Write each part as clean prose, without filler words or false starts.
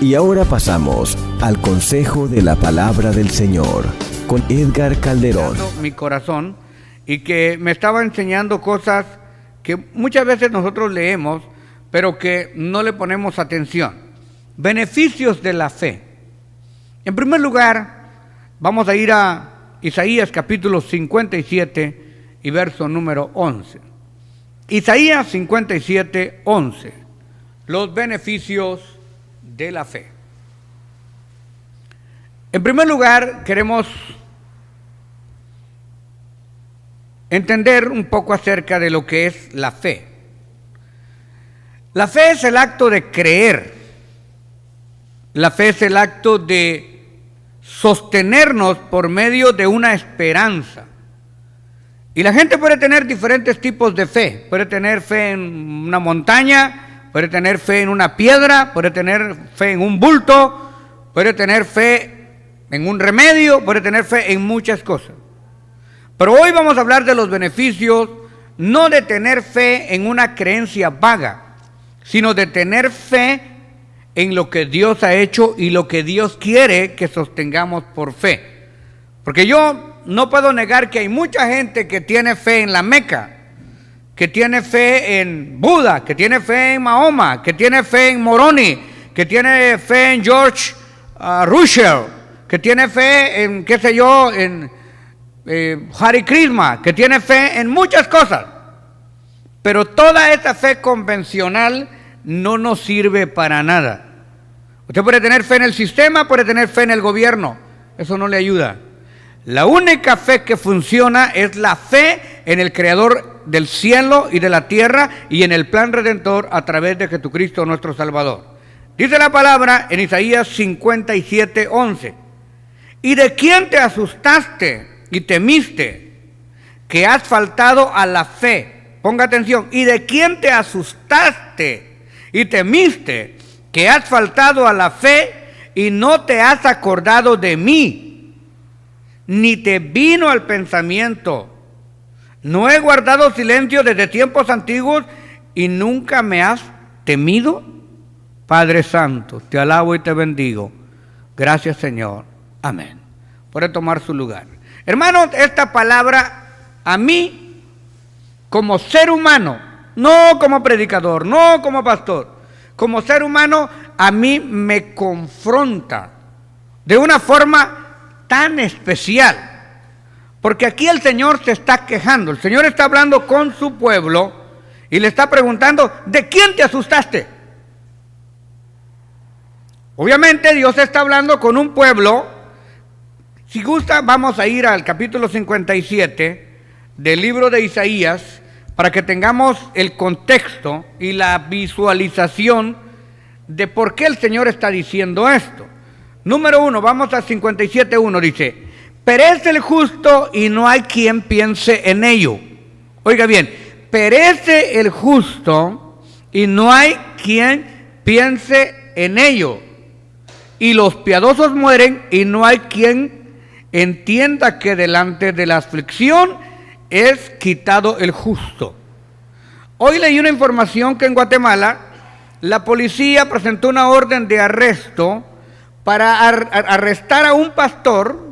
Y ahora pasamos al consejo de la palabra del Señor con Edgar Calderón. Mi corazón, y que me estaba enseñando cosas que muchas veces nosotros leemos, pero que no le ponemos atención. Beneficios de la fe. En primer lugar, vamos a ir a Isaías capítulo 57 y verso número 11. Isaías 57, 11. Los beneficios de la fe. En primer lugar, queremos entender un poco acerca de lo que es la fe. La fe es el acto de creer. La fe es el acto de sostenernos por medio de una esperanza. Y la gente puede tener diferentes tipos de fe. Puede tener fe en una montaña, puede tener fe en una piedra, puede tener fe en un bulto, puede tener fe en un remedio, puede tener fe en muchas cosas. Pero hoy vamos a hablar de los beneficios, no de tener fe en una creencia vaga, sino de tener fe en lo que Dios ha hecho y lo que Dios quiere que sostengamos por fe. Porque yo no puedo negar que hay mucha gente que tiene fe en la Meca, que tiene fe en Buda, que tiene fe en Mahoma, que tiene fe en Moroni, que tiene fe en George Russell, que tiene fe en, qué sé yo, en Hare Krishna, que tiene fe en muchas cosas. Pero toda esa fe convencional no nos sirve para nada. Usted puede tener fe en el sistema, puede tener fe en el gobierno, eso no le ayuda. La única fe que funciona es la fe en el Creador del cielo y de la tierra y en el plan redentor a través de Jesucristo nuestro Salvador. Dice la palabra en Isaías 57, 11. ¿Y de quién te asustaste y temiste que has faltado a la fe? Ponga atención. ¿Y de quién te asustaste y temiste que has faltado a la fe y no te has acordado de mí? Ni te vino al pensamiento. ¿No he guardado silencio desde tiempos antiguos y nunca me has temido? Padre Santo, te alabo y te bendigo. Gracias, Señor. Amén. Puede tomar su lugar. Hermanos, esta palabra a mí, como ser humano, no como predicador, no como pastor, como ser humano, a mí me confronta de una forma tan especial, porque aquí el Señor se está quejando, el Señor está hablando con su pueblo y le está preguntando, ¿de quién te asustaste? Obviamente Dios está hablando con un pueblo. Si gusta, vamos a ir al capítulo 57 del libro de Isaías para que tengamos el contexto y la visualización de por qué el Señor está diciendo esto. Número 1, vamos a 57:1, dice, perece el justo y no hay quien piense en ello. Oiga bien, perece el justo y no hay quien piense en ello. Y los piadosos mueren y no hay quien entienda que delante de la aflicción es quitado el justo. Hoy leí una información que en Guatemala la policía presentó una orden de arresto para arrestar a un pastor,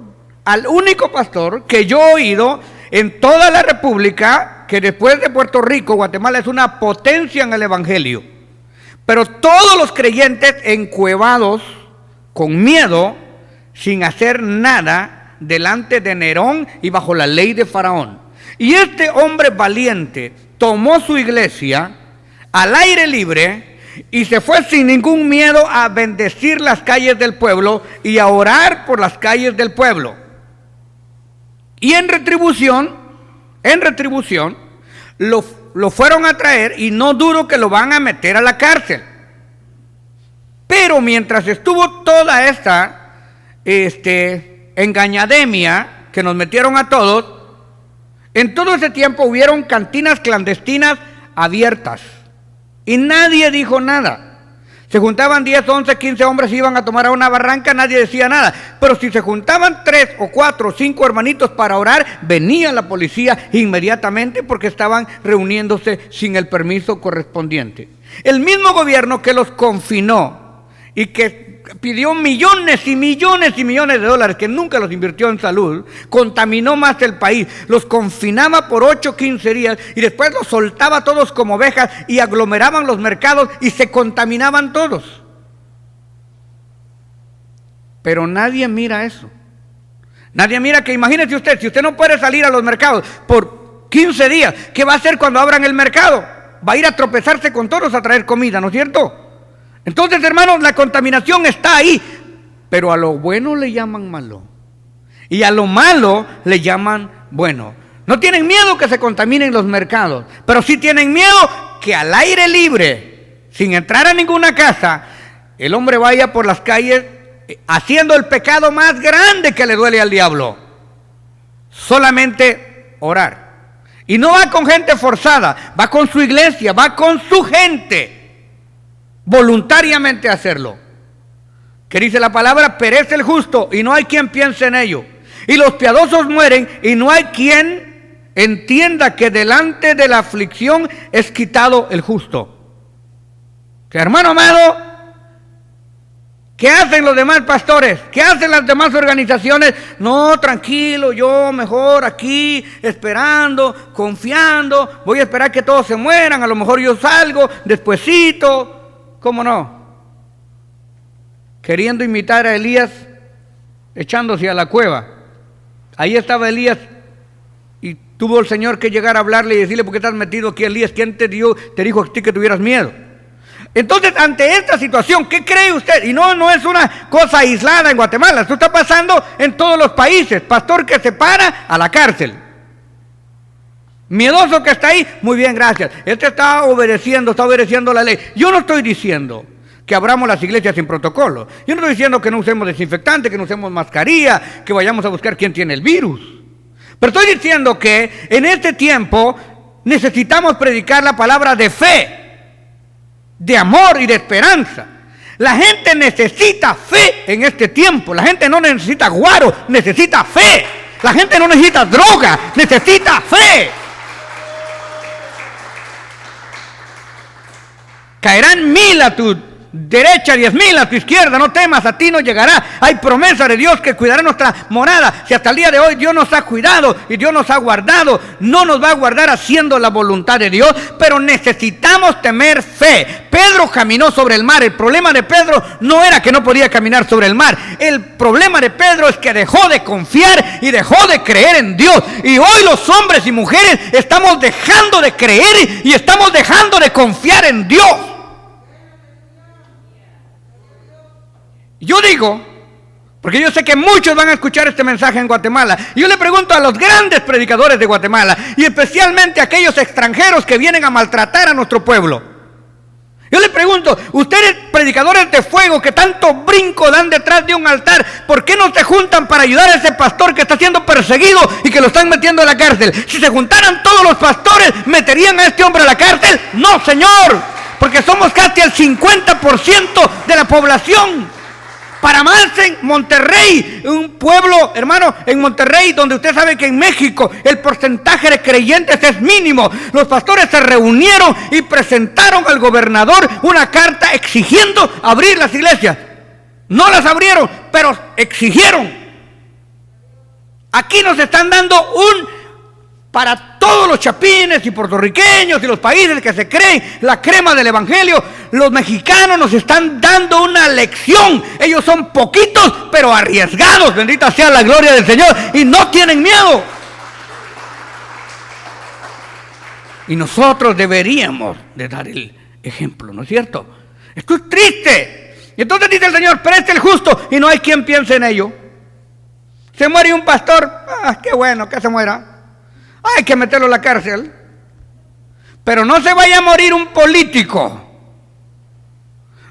al único pastor que yo he oído en toda la República, que después de Puerto Rico, Guatemala es una potencia en el Evangelio. Pero todos los creyentes encuevados, con miedo, sin hacer nada, delante de Nerón y bajo la ley de Faraón. Y este hombre valiente tomó su iglesia al aire libre y se fue sin ningún miedo a bendecir las calles del pueblo y a orar por las calles del pueblo. Y en retribución, lo fueron a traer y no dudo que lo van a meter a la cárcel. Pero mientras estuvo toda esta engañademia que nos metieron a todos, en todo ese tiempo hubieron cantinas clandestinas abiertas. Y nadie dijo nada. Se juntaban 10, 11, 15 hombres y iban a tomar a una barranca, nadie decía nada. Pero si se juntaban 3 o 4 o 5 hermanitos para orar, venía la policía inmediatamente porque estaban reuniéndose sin el permiso correspondiente. El mismo gobierno que los confinó y que pidió millones y millones y millones de dólares que nunca los invirtió en salud, contaminó más el país, los confinaba por 8 o 15 días y después los soltaba todos como ovejas y aglomeraban los mercados y se contaminaban todos. Pero nadie mira eso. Nadie mira que, imagínese usted, si usted no puede salir a los mercados por 15 días, ¿qué va a hacer cuando abran el mercado? Va a ir a tropezarse con todos a traer comida, ¿no es cierto? Entonces, hermanos, la contaminación está ahí, pero a lo bueno le llaman malo y a lo malo le llaman bueno. No tienen miedo que se contaminen los mercados, pero sí tienen miedo que al aire libre, sin entrar a ninguna casa, el hombre vaya por las calles haciendo el pecado más grande que le duele al diablo. Solamente orar. Y no va con gente forzada, va con su iglesia, va con su gente. Voluntariamente hacerlo. Que dice la palabra, perece el justo y no hay quien piense en ello. Y los piadosos mueren y no hay quien entienda que delante de la aflicción es quitado el justo. Que hermano amado, ¿qué hacen los demás pastores? ¿Qué hacen las demás organizaciones? No, tranquilo, yo mejor aquí, esperando, confiando, voy a esperar que todos se mueran, a lo mejor yo salgo despuesito. ¿Cómo no? Queriendo imitar a Elías, echándose a la cueva. Ahí estaba Elías y tuvo el Señor que llegar a hablarle y decirle, ¿por qué estás metido aquí, Elías? ¿Quién te dijo a ti que tuvieras miedo? Entonces, ante esta situación, ¿qué cree usted? Y no es una cosa aislada en Guatemala, esto está pasando en todos los países. Pastor que se para a la cárcel. Miedoso que está ahí, muy bien, gracias. Este está obedeciendo la ley. Yo no estoy diciendo que abramos las iglesias sin protocolo. Yo no estoy diciendo que no usemos desinfectante, que no usemos mascarilla, que vayamos a buscar quién tiene el virus. Pero estoy diciendo que en este tiempo necesitamos predicar la palabra de fe, de amor y de esperanza. La gente necesita fe en este tiempo. La gente no necesita guaro, necesita fe. La gente no necesita droga, necesita fe. Caerán 1000 a tu derecha, 10,000 a tu izquierda, no temas, a ti no llegará. Hay promesa de Dios que cuidará nuestra morada. Si hasta el día de hoy Dios nos ha cuidado y Dios nos ha guardado, no nos va a guardar haciendo la voluntad de Dios, pero necesitamos tener fe. Pedro caminó sobre el mar. El problema de Pedro no era que no podía caminar sobre el mar. El problema de Pedro es que dejó de confiar y dejó de creer en Dios. Y hoy los hombres y mujeres estamos dejando de creer y estamos dejando de confiar en Dios. Yo digo, porque yo sé que muchos van a escuchar este mensaje en Guatemala, y yo le pregunto a los grandes predicadores de Guatemala, y especialmente a aquellos extranjeros que vienen a maltratar a nuestro pueblo. Yo le pregunto, ustedes predicadores de fuego que tanto brinco dan detrás de un altar, ¿por qué no se juntan para ayudar a ese pastor que está siendo perseguido y que lo están metiendo a la cárcel? Si se juntaran todos los pastores, ¿meterían a este hombre a la cárcel? No, señor, porque somos casi el 50% de la población. Para más en Monterrey, un pueblo, hermano, en Monterrey, donde usted sabe que en México el porcentaje de creyentes es mínimo. Los pastores se reunieron y presentaron al gobernador una carta exigiendo abrir las iglesias. No las abrieron, pero exigieron. Aquí nos están dando para todos los chapines y puertorriqueños y los países que se creen la crema del evangelio, los mexicanos nos están dando una lección. Ellos son poquitos pero arriesgados, bendita sea la gloria del Señor, y no tienen miedo. Y nosotros deberíamos de dar el ejemplo, ¿no es cierto? Esto es triste. Y entonces dice el Señor, preste el justo y no hay quien piense en ello. Se muere un pastor, qué bueno que se muera. Hay que meterlo a la cárcel. Pero no se vaya a morir un político.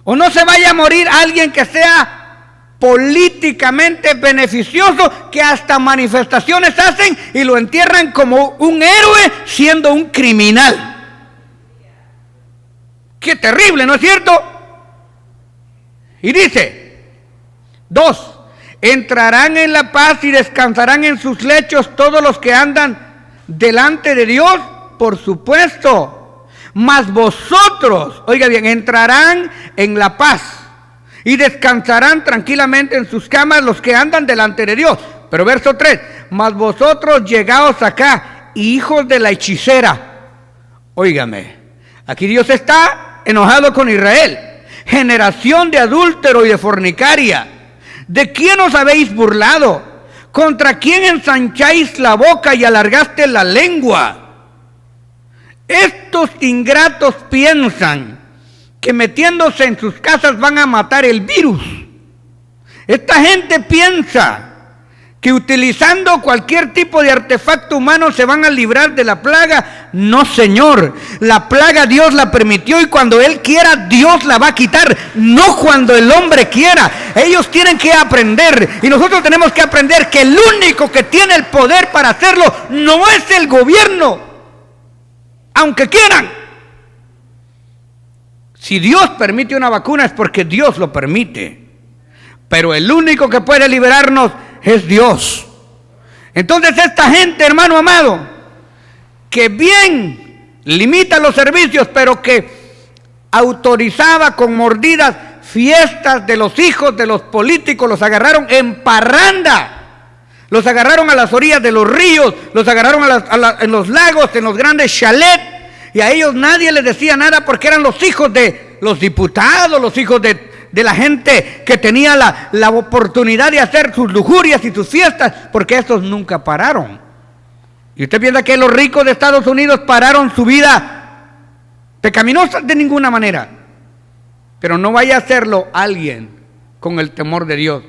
O no se vaya a morir alguien que sea políticamente beneficioso, que hasta manifestaciones hacen y lo entierran como un héroe siendo un criminal. Qué terrible, ¿no es cierto? Y dice, 2, entrarán en la paz y descansarán en sus lechos todos los que andan delante de Dios, por supuesto. Mas vosotros, oiga bien, entrarán en la paz y descansarán tranquilamente en sus camas los que andan delante de Dios. Pero verso 3, mas vosotros llegaos acá, hijos de la hechicera. Óigame, aquí Dios está enojado con Israel. Generación de adúltero y de fornicaria, ¿de quién os habéis burlado? ¿Contra quién ensancháis la boca y alargaste la lengua? Estos ingratos piensan que metiéndose en sus casas van a matar el virus. Esta gente piensa que utilizando cualquier tipo de artefacto humano se van a librar de la plaga. No, señor, la plaga Dios la permitió y cuando Él quiera Dios la va a quitar, no cuando el hombre quiera. Ellos tienen que aprender y nosotros tenemos que aprender que el único que tiene el poder para hacerlo no es el gobierno, aunque quieran. Si Dios permite una vacuna es porque Dios lo permite, pero el único que puede liberarnos es Dios. Entonces esta gente, hermano amado, que bien limita los servicios, pero que autorizaba con mordidas fiestas de los hijos de los políticos, los agarraron en parranda, los agarraron a las orillas de los ríos, los agarraron en los lagos, en los grandes chalets, y a ellos nadie les decía nada porque eran los hijos de los diputados, los hijos de la gente que tenía la oportunidad de hacer sus lujurias y sus fiestas, porque estos nunca pararon. Y usted piensa que los ricos de Estados Unidos pararon su vida pecaminosa de ninguna manera, pero no vaya a hacerlo alguien con el temor de Dios.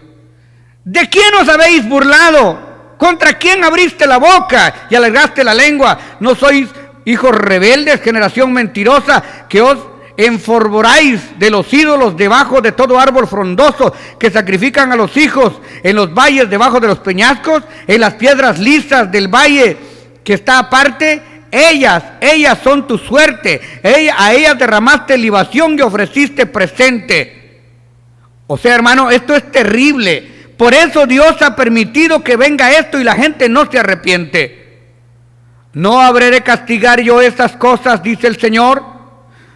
¿De quién os habéis burlado? ¿Contra quién abriste la boca y alargaste la lengua? ¿No sois hijos rebeldes, generación mentirosa, que os enforboráis de los ídolos debajo de todo árbol frondoso, que sacrifican a los hijos en los valles debajo de los peñascos, en las piedras lisas del valle que está aparte? Ellas son tu suerte, a ellas derramaste libación y ofreciste presente. O sea, hermano, esto es terrible. Por eso Dios ha permitido que venga esto y la gente no se arrepiente. No habré de castigar yo estas cosas, dice el Señor.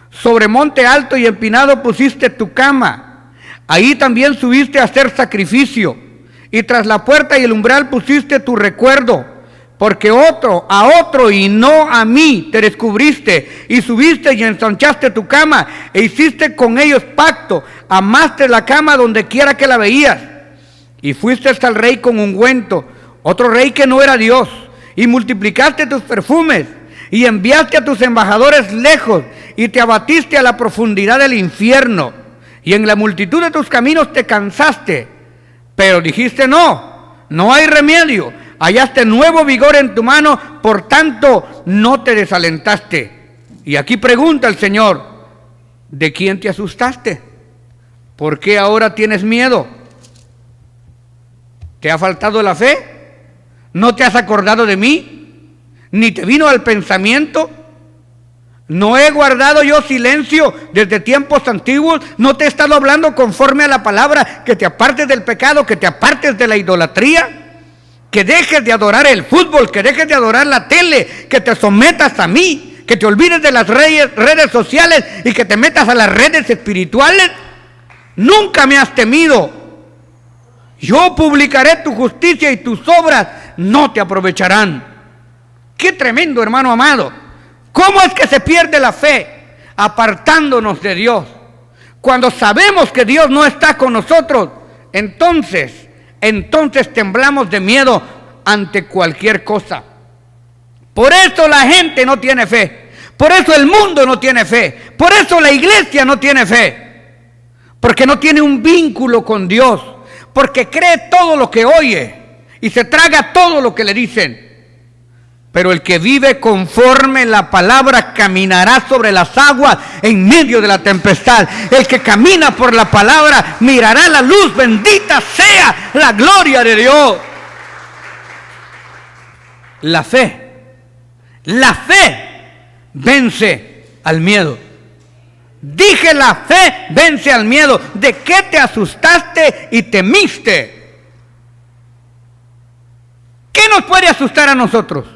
Sobre monte alto y empinado pusiste tu cama, ahí también subiste a hacer sacrificio, y tras la puerta y el umbral pusiste tu recuerdo, porque a otro y no a mí te descubriste, y subiste y ensanchaste tu cama, e hiciste con ellos pacto, amaste la cama donde quiera que la veías, y fuiste hasta el rey con ungüento, otro rey que no era Dios, y multiplicaste tus perfumes, y enviaste a tus embajadores lejos, y te abatiste a la profundidad del infierno, y en la multitud de tus caminos te cansaste, pero dijiste no hay remedio, hallaste nuevo vigor en tu mano, por tanto no te desalentaste. Y aquí pregunta el Señor, ¿de quién te asustaste? ¿Por qué ahora tienes miedo? ¿Te ha faltado la fe? ¿No te has acordado de mí? ¿Ni te vino al pensamiento? ¿No he guardado yo silencio desde tiempos antiguos? ¿No te he estado hablando conforme a la palabra, que te apartes del pecado, que te apartes de la idolatría? Que dejes de adorar el fútbol, que dejes de adorar la tele, que te sometas a mí, que te olvides de las redes sociales y que te metas a las redes espirituales. Nunca me has temido. Yo publicaré tu justicia y tus obras no te aprovecharán. Qué tremendo, hermano amado. ¿Cómo es que se pierde la fe? Apartándonos de Dios. Cuando sabemos que Dios no está con nosotros, entonces temblamos de miedo ante cualquier cosa. Por eso la gente no tiene fe. Por eso el mundo no tiene fe. Por eso la iglesia no tiene fe. Porque no tiene un vínculo con Dios. Porque cree todo lo que oye y se traga todo lo que le dicen. Pero el que vive conforme la palabra caminará sobre las aguas en medio de la tempestad. El que camina por la palabra mirará la luz. Bendita sea la gloria de Dios. La fe vence al miedo. Dije, la fe vence al miedo. ¿De qué te asustaste y temiste? ¿Qué nos puede asustar a nosotros?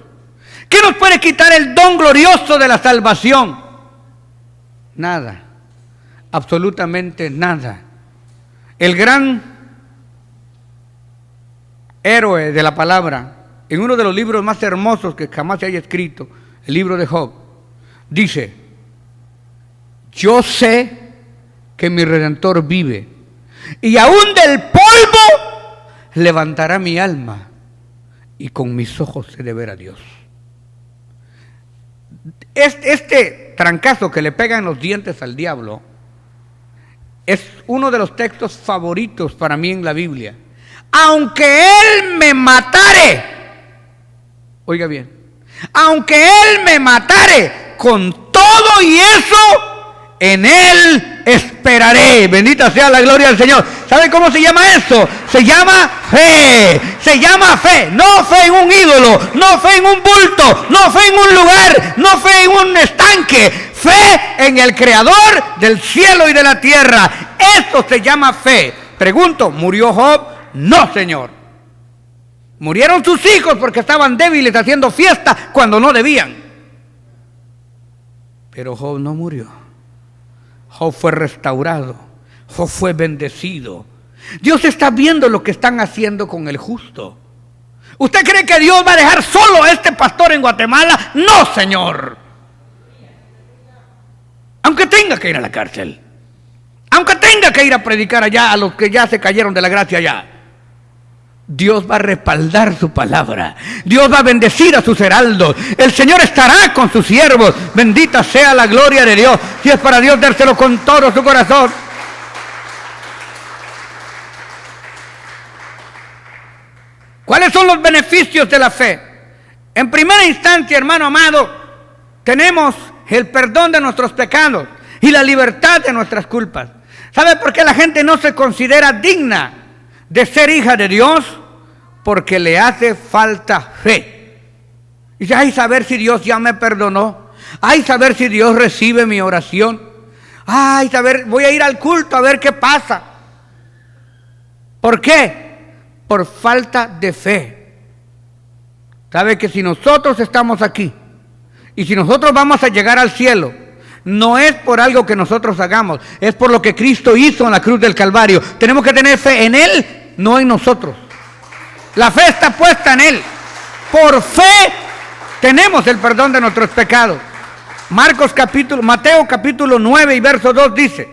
¿Qué nos puede quitar el don glorioso de la salvación? Nada, absolutamente nada. el gran héroe de la palabra, en uno de los libros más hermosos que jamás se haya escrito, el libro de Job, dice: yo sé que mi Redentor vive, y aún del polvo levantará mi alma, y con mis ojos he de ver a Dios. Este trancazo que le pegan los dientes al diablo es uno de los textos favoritos para mí en la Biblia. Aunque Él me matare, oiga bien, aunque Él me matare, con todo y eso, en Él esperaré. Bendita sea la gloria del Señor. ¿Saben cómo se llama eso? Se llama fe. Se llama fe. No fe en un ídolo, no fe en un bulto, no fe en un lugar, no fe en un estanque. Fe en el Creador del cielo y de la tierra. Eso se llama fe. Pregunto, ¿murió Job? No, Señor. Murieron sus hijos porque estaban débiles haciendo fiesta cuando no debían. Pero Job no murió. Job fue restaurado. Job fue bendecido. Dios está viendo lo que están haciendo con el justo. ¿Usted cree que Dios va a dejar solo a este pastor en Guatemala? No, Señor. Aunque tenga que ir a la cárcel, aunque tenga que ir a predicar allá a los que ya se cayeron de la gracia allá, Dios va a respaldar su palabra. Dios va a bendecir a sus heraldos. El Señor estará con sus siervos. Bendita sea la gloria de Dios. Si es para Dios, dárselo con todo su corazón. ¿Cuáles son los beneficios de la fe? En primera instancia, hermano amado, tenemos el perdón de nuestros pecados y la libertad de nuestras culpas. ¿Sabe por qué la gente no se considera digna de ser hija de Dios? Porque le hace falta fe. Dice: ay, saber si Dios ya me perdonó. Ay, saber si Dios recibe mi oración. Ay, saber, voy a ir al culto a ver qué pasa. ¿Por qué? Por falta de fe. ¿Sabe que si nosotros estamos aquí y si nosotros vamos a llegar al cielo, no es por algo que nosotros hagamos, es por lo que Cristo hizo en la cruz del Calvario? Tenemos que tener fe en Él, no en nosotros. La fe está puesta en Él. Por fe tenemos el perdón de nuestros pecados. Mateo capítulo 9 y verso 2 dice: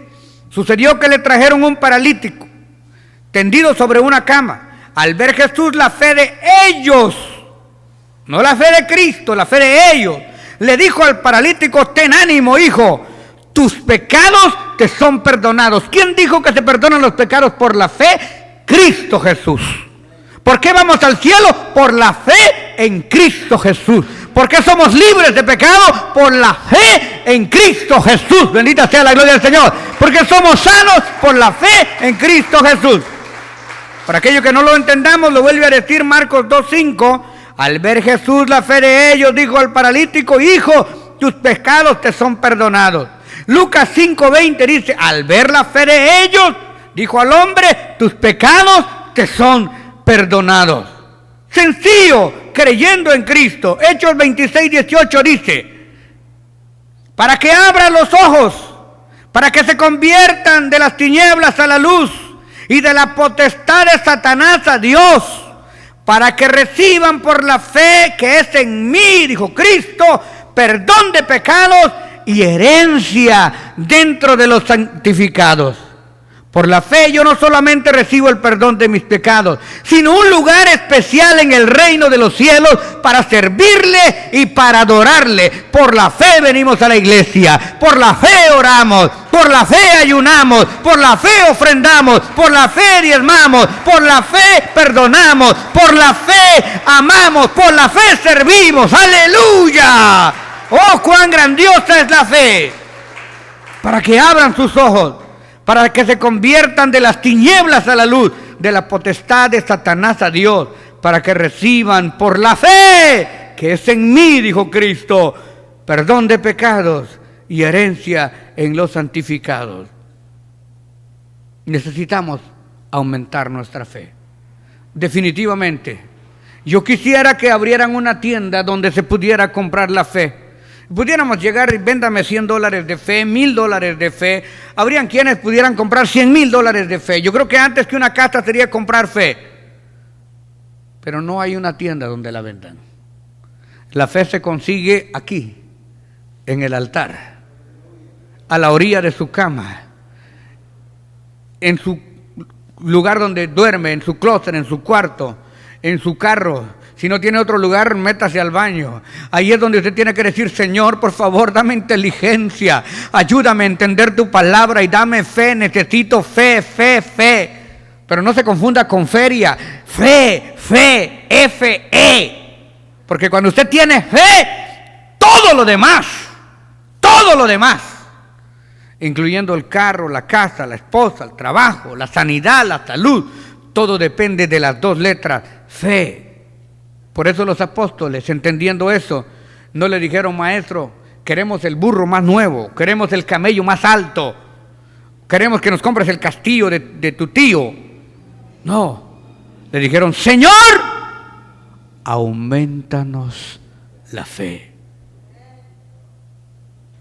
sucedió que le trajeron un paralítico tendido sobre una cama. Al ver Jesús la fe de ellos, no la fe de Cristo, la fe de ellos, le dijo al paralítico: ten ánimo, hijo, tus pecados te son perdonados. ¿Quién dijo que se perdonan los pecados por la fe? Cristo Jesús. ¿Por qué vamos al cielo? Por la fe en Cristo Jesús. ¿Por qué somos libres de pecado? Por la fe en Cristo Jesús. Bendita sea la gloria del Señor. Porque somos sanos por la fe en Cristo Jesús. Para aquellos que no lo entendamos, lo vuelve a decir Marcos 2:5. Al ver Jesús la fe de ellos, dijo al paralítico: hijo, tus pecados te son perdonados. Lucas 5:20 dice: al ver la fe de ellos, dijo al hombre: tus pecados te son perdonados. Sencillo, creyendo en Cristo. Hechos 26:18 dice: para que abran los ojos, para que se conviertan de las tinieblas a la luz y de la potestad de Satanás a Dios, para que reciban por la fe que es en mí, dijo Cristo, perdón de pecados y herencia dentro de los santificados. Por la fe yo no solamente recibo el perdón de mis pecados, sino un lugar especial en el reino de los cielos para servirle y para adorarle. Por la fe venimos a la iglesia, por la fe oramos, por la fe ayunamos, por la fe ofrendamos, por la fe diezmamos, por la fe perdonamos, por la fe amamos, por la fe servimos. ¡Aleluya! ¡Oh, cuán grandiosa es la fe! Para que abran sus ojos, para que se conviertan de las tinieblas a la luz, de la potestad de Satanás a Dios, para que reciban por la fe que es en mí, dijo Cristo, perdón de pecados y herencia en los santificados. Necesitamos aumentar nuestra fe. Definitivamente, yo quisiera que abrieran una tienda donde se pudiera comprar la fe. Pudiéramos llegar y véndame $100 de fe, $1,000 de fe. Habrían quienes pudieran comprar $100,000 de fe. Yo creo que antes que una casa sería comprar fe. Pero no hay una tienda donde la vendan. La fe se consigue aquí, en el altar, a la orilla de su cama, en su lugar donde duerme, en su closet, en su cuarto, en su carro. Si no tiene otro lugar, métase al baño. Ahí es donde usted tiene que decir: Señor, por favor, dame inteligencia, ayúdame a entender tu palabra y dame fe. Necesito fe, fe, fe. Pero no se confunda con feria. Fe, fe, F-E. Porque cuando usted tiene fe, todo lo demás, incluyendo el carro, la casa, la esposa, el trabajo, la sanidad, la salud, todo depende de las dos letras, fe. Por eso los apóstoles, entendiendo eso, no le dijeron: maestro, queremos el burro más nuevo, queremos el camello más alto, queremos que nos compres el castillo de tu tío. No, le dijeron: Señor, aumentanos la fe.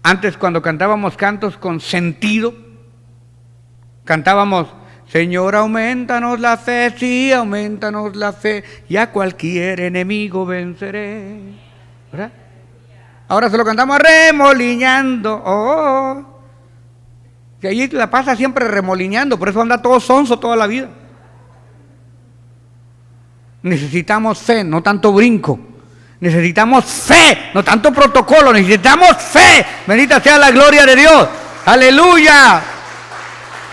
Antes, cuando cantábamos cantos con sentido, cantábamos: Señor, aumentanos la fe, sí, aumentanos la fe, y a cualquier enemigo venceré. ¿Verdad? Ahora se lo cantamos remolineando. Oh. Y allí la pasa siempre remolineando, por eso anda todo sonso toda la vida. Necesitamos fe, no tanto brinco. Necesitamos fe, no tanto protocolo. Necesitamos fe. Bendita sea la gloria de Dios. Aleluya.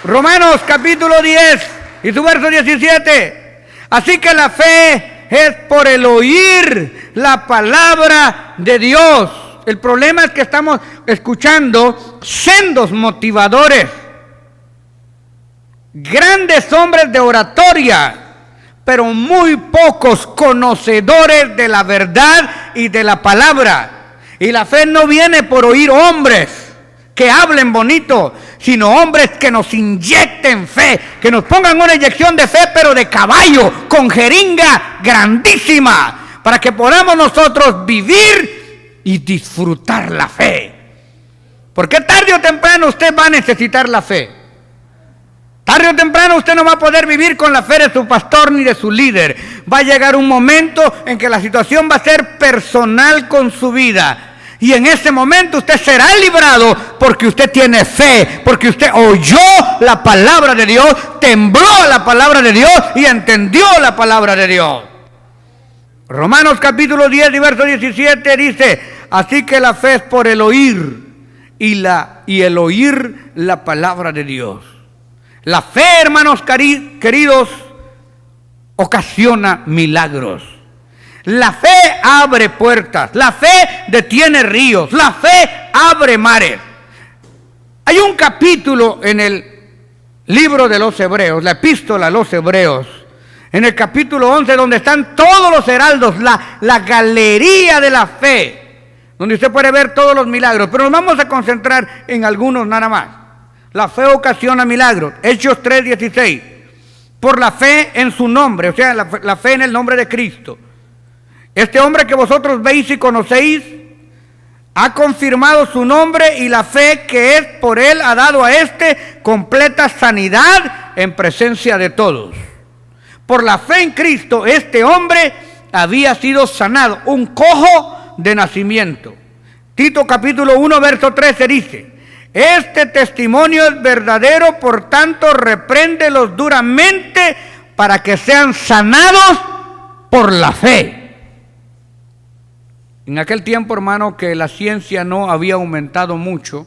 Romanos capítulo 10 y su verso 17. Así que la fe es por el oír la palabra de Dios. El problema es que estamos escuchando sendos motivadores, grandes hombres de oratoria, pero muy pocos conocedores de la verdad y de la palabra. Y la fe no viene por oír hombres que hablen bonito, sino hombres que nos inyecten fe, que nos pongan una inyección de fe, pero de caballo, con jeringa grandísima, para que podamos nosotros vivir y disfrutar la fe. Porque tarde o temprano usted va a necesitar la fe. Tarde o temprano usted no va a poder vivir con la fe de su pastor ni de su líder. Va a llegar un momento en que la situación va a ser personal con su vida. Y en ese momento usted será librado porque usted tiene fe, porque usted oyó la palabra de Dios, tembló la palabra de Dios y entendió la palabra de Dios. Romanos capítulo 10 y verso 17 dice: así que la fe es por el oír y el oír la palabra de Dios. La fe, hermanos queridos, ocasiona milagros. La fe abre puertas, la fe detiene ríos, la fe abre mares. Hay un capítulo en el libro de los Hebreos, la epístola a los Hebreos, en el capítulo 11, donde están todos los heraldos, la galería de la fe, donde usted puede ver todos los milagros, pero nos vamos a concentrar en algunos nada más. La fe ocasiona milagros. Hechos 3:16, por la fe en su nombre, o sea, la fe en el nombre de Cristo. Este hombre que vosotros veis y conocéis ha confirmado su nombre, y la fe que es por él ha dado a este completa sanidad en presencia de todos. Por la fe en Cristo, este hombre había sido sanado, un cojo de nacimiento. Tito capítulo 1 verso 13 dice: este testimonio es verdadero, por tanto repréndelos duramente para que sean sanados por la fe. En aquel tiempo, hermano, que la ciencia no había aumentado mucho,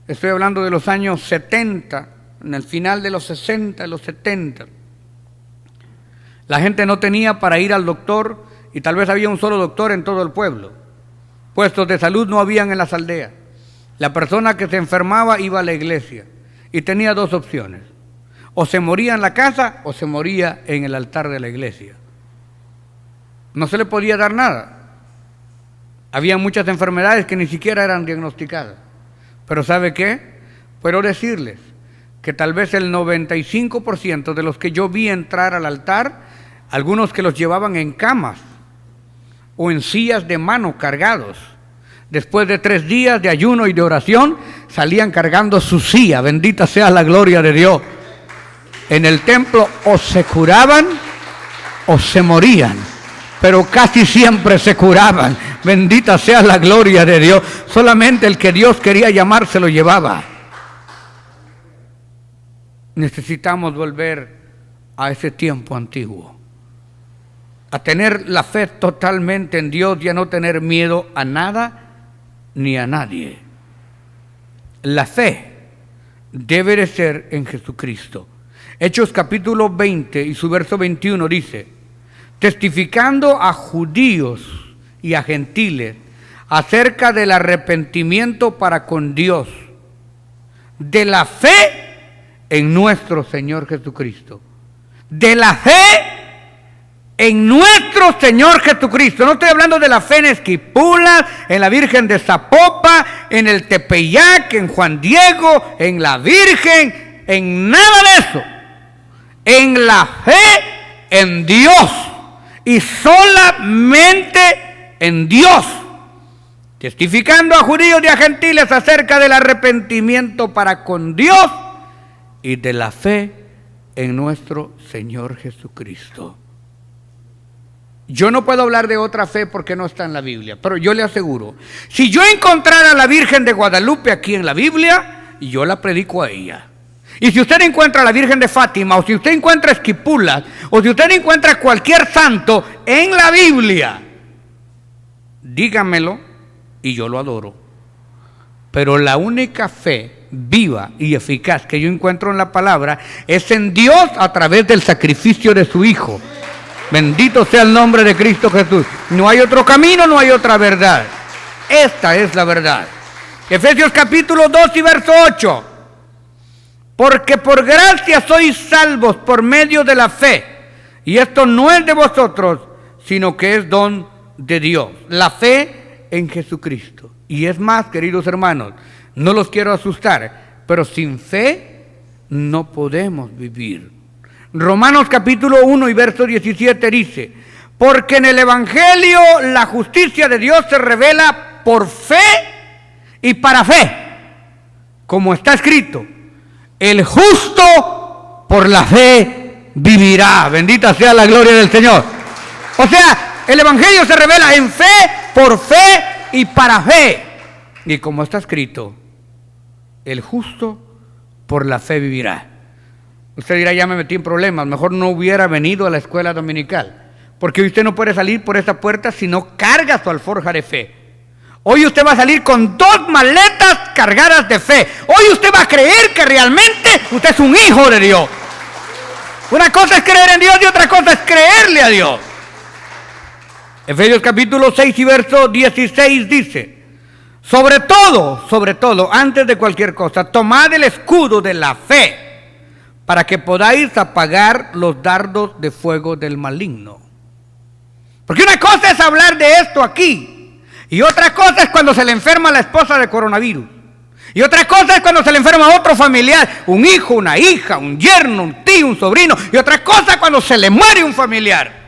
estoy hablando de los años 70, en el final de los 60, los 70, la gente no tenía para ir al doctor, y tal vez había un solo doctor en todo el pueblo. Puestos de salud no habían en las aldeas. La persona que se enfermaba iba a la iglesia y tenía dos opciones: o se moría en la casa o se moría en el altar de la iglesia. No se le podía dar nada. Había muchas enfermedades que ni siquiera eran diagnosticadas. Pero ¿sabe qué? Puedo decirles que tal vez el 95% de los que yo vi entrar al altar, algunos que los llevaban en camas o en sillas de mano cargados, Después de 3 días de ayuno y de oración, salían cargando su silla. Bendita sea la gloria de Dios. En el templo o se curaban o se morían, pero casi siempre se curaban. Bendita sea la gloria de Dios. Solamente el que Dios quería llamar se lo llevaba. Necesitamos volver a ese tiempo antiguo, a tener la fe totalmente en Dios y a no tener miedo a nada ni a nadie. La fe debe de ser en Jesucristo. Hechos capítulo 20 y su verso 21 dice: testificando a judíos y a gentiles acerca del arrepentimiento para con Dios, de la fe en nuestro Señor Jesucristo. De la fe en nuestro Señor Jesucristo. No estoy hablando de la fe en Esquipulas, en la Virgen de Zapopan, en el Tepeyac, en Juan Diego, en la Virgen, en nada de eso. En la fe en Dios y solamente en Dios. Testificando a judíos y a gentiles acerca del arrepentimiento para con Dios y de la fe en nuestro Señor Jesucristo. Yo no puedo hablar de otra fe porque no está en la Biblia, pero yo le aseguro, si yo encontrara a la Virgen de Guadalupe aquí en la Biblia, yo la predico a ella. Y si usted encuentra a la Virgen de Fátima, o si usted encuentra Esquipulas, o si usted encuentra cualquier santo en la Biblia, dígamelo y yo lo adoro. Pero la única fe viva y eficaz que yo encuentro en la palabra es en Dios a través del sacrificio de su Hijo. Bendito sea el nombre de Cristo Jesús. No hay otro camino, no hay otra verdad. Esta es la verdad. Efesios capítulo 2 y verso 8. Porque por gracia sois salvos por medio de la fe. Y esto no es de vosotros, sino que es don de Dios. La fe en Jesucristo. Y es más, queridos hermanos, no los quiero asustar, pero sin fe no podemos vivir. Romanos capítulo 1 y verso 17 dice: porque en el Evangelio la justicia de Dios se revela por fe y para fe, como está escrito: el justo por la fe vivirá. Bendita sea la gloria del Señor. O sea, el Evangelio se revela en fe, por fe y para fe. Y como está escrito: el justo por la fe vivirá. Usted dirá: ya me metí en problemas, mejor no hubiera venido a la escuela dominical, porque usted no puede salir por esa puerta si no carga su alforja de fe. Hoy usted va a salir con 2 maletas cargadas de fe. Hoy usted va a creer que realmente usted es un hijo de Dios. Una cosa es creer en Dios y otra cosa es creerle a Dios. Efesios capítulo 6 y verso 16 dice: sobre todo, antes de cualquier cosa, tomad el escudo de la fe, para que podáis apagar los dardos de fuego del maligno. Porque una cosa es hablar de esto aquí, y otra cosa es cuando se le enferma a la esposa de coronavirus, y otra cosa es cuando se le enferma a otro familiar, un hijo, una hija, un yerno, un tío, un sobrino, y otra cosa cuando se le muere un familiar.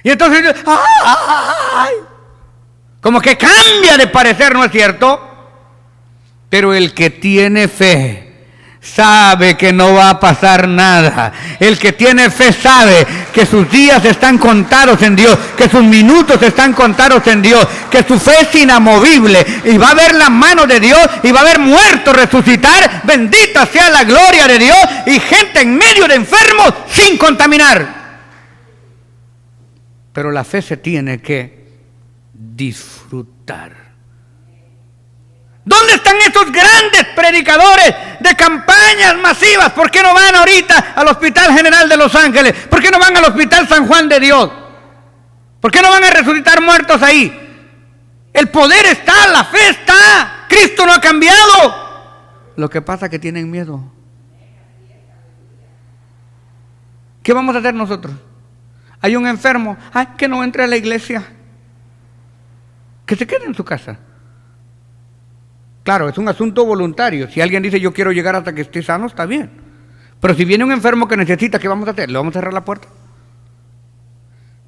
Y entonces, ¡ay! Como que cambia de parecer, ¿no es cierto? Pero el que tiene fe sabe que no va a pasar nada. El que tiene fe sabe que sus días están contados en Dios, que sus minutos están contados en Dios, que su fe es inamovible y va a ver la mano de Dios y va a ver muertos resucitar. Bendita sea la gloria de Dios, y gente en medio de enfermos sin contaminar. Pero la fe se tiene que disfrutar. ¿Dónde están esos grandes predicadores de campañas masivas? ¿Por qué no van ahorita al Hospital General de Los Ángeles? ¿Por qué no van al Hospital San Juan de Dios? ¿Por qué no van a resucitar muertos ahí? El poder está, la fe está. Cristo no ha cambiado. Lo que pasa es que tienen miedo. ¿Qué vamos a hacer nosotros? Hay un enfermo, que no entre a la iglesia, que se quede en su casa. Claro, es un asunto voluntario. Si alguien dice: yo quiero llegar hasta que esté sano, está bien. Pero si viene un enfermo que necesita, ¿qué vamos a hacer? ¿Le vamos a cerrar la puerta?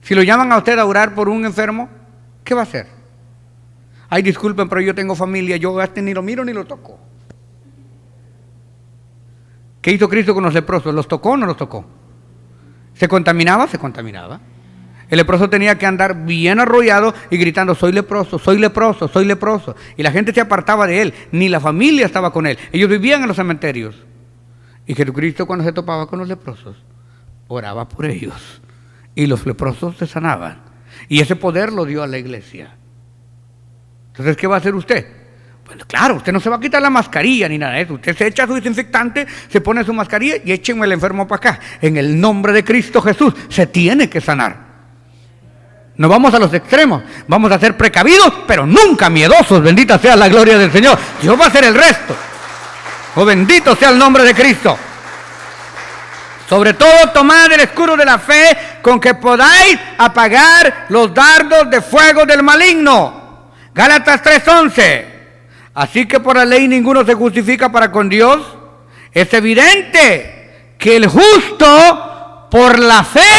Si lo llaman a usted a orar por un enfermo, ¿qué va a hacer? Ay, disculpen, pero yo tengo familia, yo a este ni lo miro ni lo toco. ¿Qué hizo Cristo con los leprosos? ¿Los tocó o no los tocó? ¿Se contaminaba? Se contaminaba. El leproso tenía que andar bien arrollado y gritando, soy leproso, soy leproso, soy leproso. Y la gente se apartaba de él, ni la familia estaba con él. Ellos vivían en los cementerios. Y Jesucristo, cuando se topaba con los leprosos, oraba por ellos. Y los leprosos se sanaban. Y ese poder lo dio a la iglesia. Entonces, ¿qué va a hacer usted? Bueno, claro, usted no se va a quitar la mascarilla ni nada de eso. Usted se echa su desinfectante, se pone su mascarilla y échenme el enfermo para acá. En el nombre de Cristo Jesús, se tiene que sanar. No vamos a los extremos, vamos a ser precavidos, pero nunca miedosos. Bendita sea la gloria del Señor. Dios va a hacer el resto. Oh, bendito sea el nombre de Cristo. Sobre todo, tomad el escudo de la fe con que podáis apagar los dardos de fuego del maligno. Gálatas 3:11. Así que por la ley ninguno se justifica para con Dios. Es evidente que el justo por la fe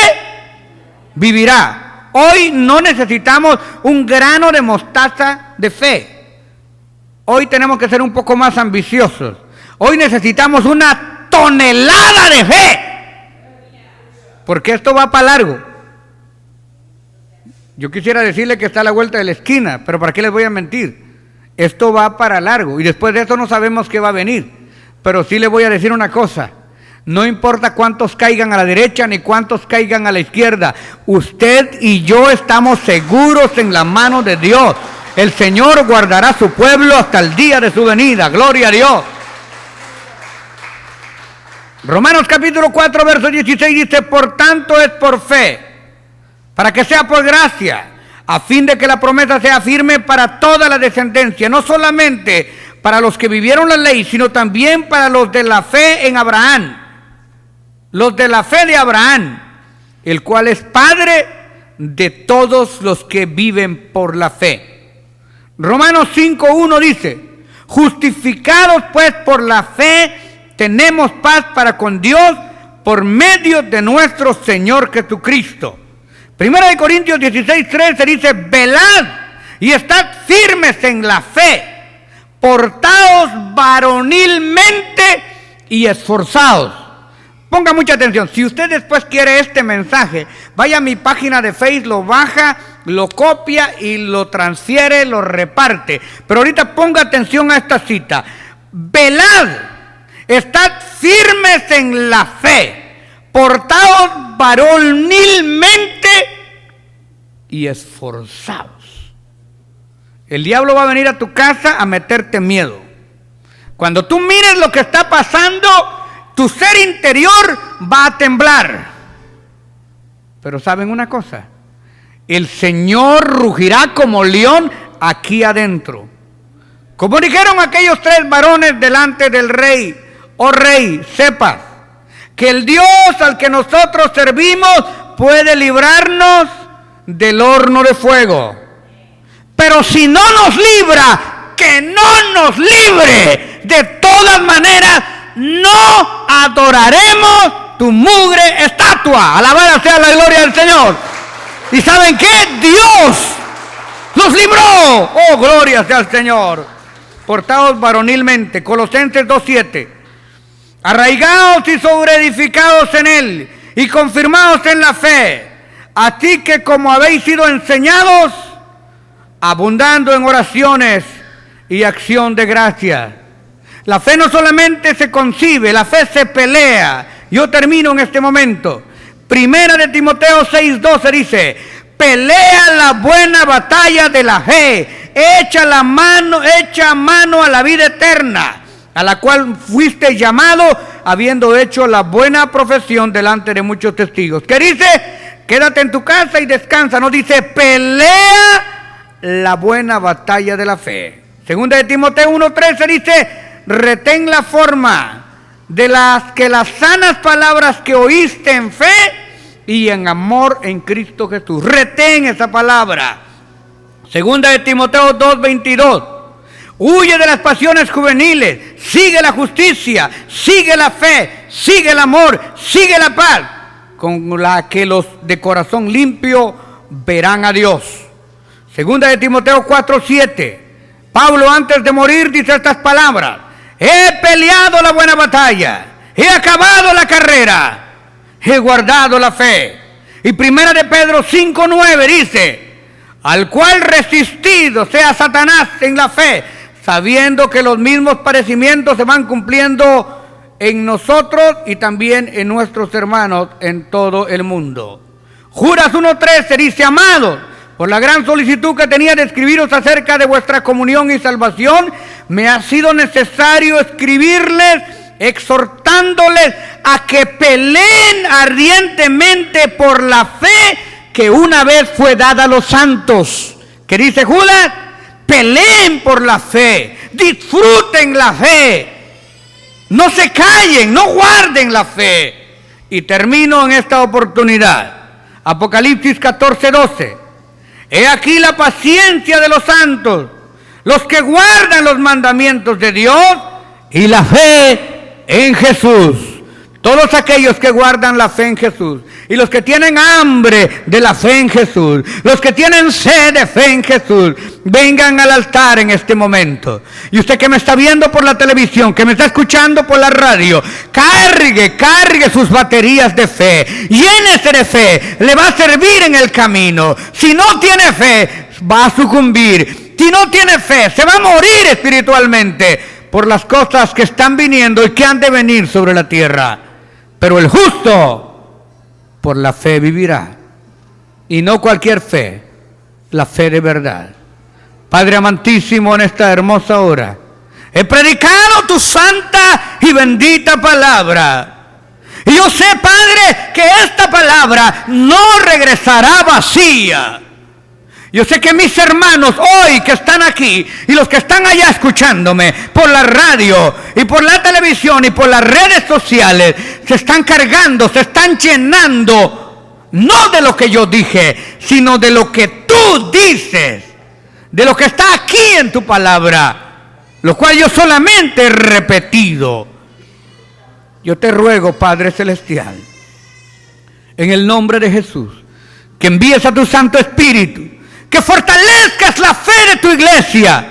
vivirá. Hoy no necesitamos un grano de mostaza de fe. Hoy tenemos que ser un poco más ambiciosos. Hoy necesitamos una tonelada de fe. Porque esto va para largo. Yo quisiera decirle que está a la vuelta de la esquina, pero ¿para qué les voy a mentir? Esto va para largo y después de esto no sabemos qué va a venir. Pero sí le voy a decir una cosa. No importa cuántos caigan a la derecha ni cuántos caigan a la izquierda. Usted y yo estamos seguros en la mano de Dios. El Señor guardará a su pueblo hasta el día de su venida. Gloria a Dios. Romanos capítulo 4, verso 16 dice, por tanto es por fe, para que sea por gracia, a fin de que la promesa sea firme para toda la descendencia, no solamente para los que vivieron la ley, sino también para los de la fe en Abraham. Los de la fe de Abraham, el cual es padre de todos los que viven por la fe. Romanos 5:1 dice, justificados pues por la fe, tenemos paz para con Dios por medio de nuestro Señor Jesucristo. Primera de Corintios 16:13 dice, velad y estad firmes en la fe, portaos varonilmente y esforzados. Ponga mucha atención, si usted después quiere este mensaje, vaya a mi página de Facebook, lo baja, lo copia y lo transfiere, lo reparte. Pero ahorita ponga atención a esta cita. Velad, estad firmes en la fe, portaos varonilmente y esforzados. El diablo va a venir a tu casa a meterte miedo. Cuando tú mires lo que está pasando, tu ser interior va a temblar. Pero ¿saben una cosa? El Señor rugirá como león aquí adentro. Como dijeron aquellos 3 varones delante del rey, oh rey, sepas que el Dios al que nosotros servimos puede librarnos del horno de fuego. Pero si no nos libra, que no nos libre. De todas maneras, no adoraremos tu mugre estatua. Alabada sea la gloria del Señor. ¿Y saben qué? Dios los libró. Oh, gloria sea al Señor. Portaos varonilmente. Colosenses 2:7. Arraigados y sobreedificados en él y confirmados en la fe. Así que como habéis sido enseñados, abundando en oraciones y acción de gracias. La fe no solamente se concibe, la fe se pelea. Yo termino en este momento. Primera de Timoteo 6:12 dice, pelea la buena batalla de la fe, echa mano a la vida eterna, a la cual fuiste llamado, habiendo hecho la buena profesión delante de muchos testigos. ¿Qué dice? Quédate en tu casa y descansa. No dice, pelea la buena batalla de la fe. Segunda de Timoteo 1:13 dice, retén la forma de las sanas palabras que oíste en fe y en amor en Cristo Jesús. Retén esa palabra. Segunda de Timoteo 2:22. Huye de las pasiones juveniles, sigue la justicia, sigue la fe, sigue el amor, sigue la paz, con la que los de corazón limpio verán a Dios. Segunda de Timoteo 4:7. Pablo, antes de morir, dice estas palabras: he peleado la buena batalla, he acabado la carrera, he guardado la fe. Y primera de Pedro 5:9 dice: al cual resistido sea Satanás en la fe, sabiendo que los mismos padecimientos se van cumpliendo en nosotros y también en nuestros hermanos en todo el mundo. Judas 1:13 dice: amados, por la gran solicitud que tenía de escribiros acerca de vuestra comunión y salvación, me ha sido necesario escribirles, exhortándoles a que peleen ardientemente por la fe que una vez fue dada a los santos. ¿Qué dice Judas? Peleen por la fe, disfruten la fe, no se callen, no guarden la fe. Y termino en esta oportunidad. Apocalipsis 14:12. He aquí la paciencia de los santos, los que guardan los mandamientos de Dios y la fe en Jesús. Todos aquellos que guardan la fe en Jesús y los que tienen hambre de la fe en Jesús, los que tienen sed de fe en Jesús, vengan al altar en este momento. Y usted que me está viendo por la televisión, que me está escuchando por la radio, cargue sus baterías de fe, llénese de fe, le va a servir en el camino. Si no tiene fe, va a sucumbir. Si no tiene fe, se va a morir espiritualmente por las cosas que están viniendo y que han de venir sobre la tierra. Pero el justo por la fe vivirá. Y no cualquier fe, la fe de verdad. Padre amantísimo, en esta hermosa hora he predicado tu santa y bendita palabra. Y yo sé, Padre, que esta palabra no regresará vacía. Yo sé que mis hermanos hoy que están aquí y los que están allá escuchándome por la radio y por la televisión y por las redes sociales se están cargando, se están llenando, no de lo que yo dije, sino de lo que tú dices, de lo que está aquí en tu palabra, lo cual yo solamente he repetido. Yo te ruego, Padre Celestial, en el nombre de Jesús, que envíes a tu Santo Espíritu, que fortalezcas la fe de tu iglesia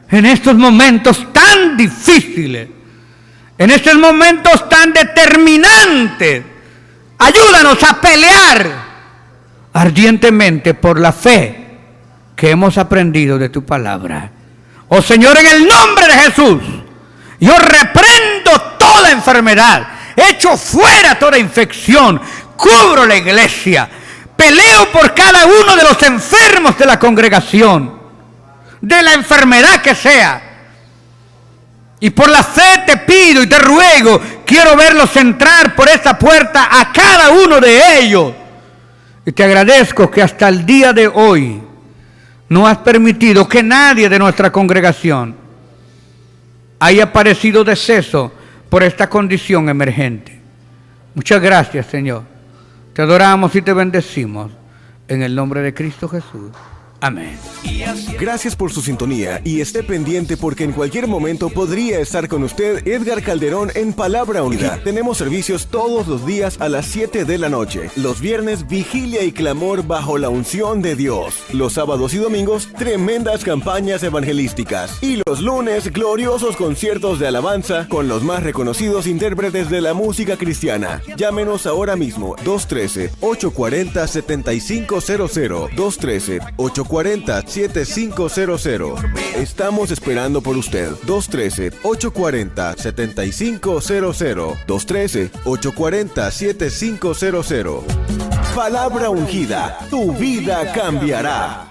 en estos momentos tan difíciles, en estos momentos tan determinantes. Ayúdanos a pelear ardientemente por la fe que hemos aprendido de tu palabra. Oh Señor, en el nombre de Jesús, yo reprendo toda enfermedad, echo fuera toda infección, cubro la iglesia. Peleo por cada uno de los enfermos de la congregación, de la enfermedad que sea. Y por la fe te pido y te ruego, quiero verlos entrar por esa puerta a cada uno de ellos. Y te agradezco que hasta el día de hoy no has permitido que nadie de nuestra congregación haya padecido deceso por esta condición emergente. Muchas gracias, Señor. Te adoramos y te bendecimos en el nombre de Cristo Jesús. Amén. Gracias por su sintonía y esté pendiente porque en cualquier momento podría estar con usted Edgar Calderón en Palabra Unida. Tenemos servicios todos los días a las 7 de la noche. Los viernes, vigilia y clamor bajo la unción de Dios. Los sábados y domingos, tremendas campañas evangelísticas. Y los lunes, gloriosos conciertos de alabanza con los más reconocidos intérpretes de la música cristiana. Llámenos ahora mismo, 213-840-7500. 213-840-7500. Estamos esperando por usted. 213-840-7500. 213-840-7500. Palabra ungida, tu vida cambiará.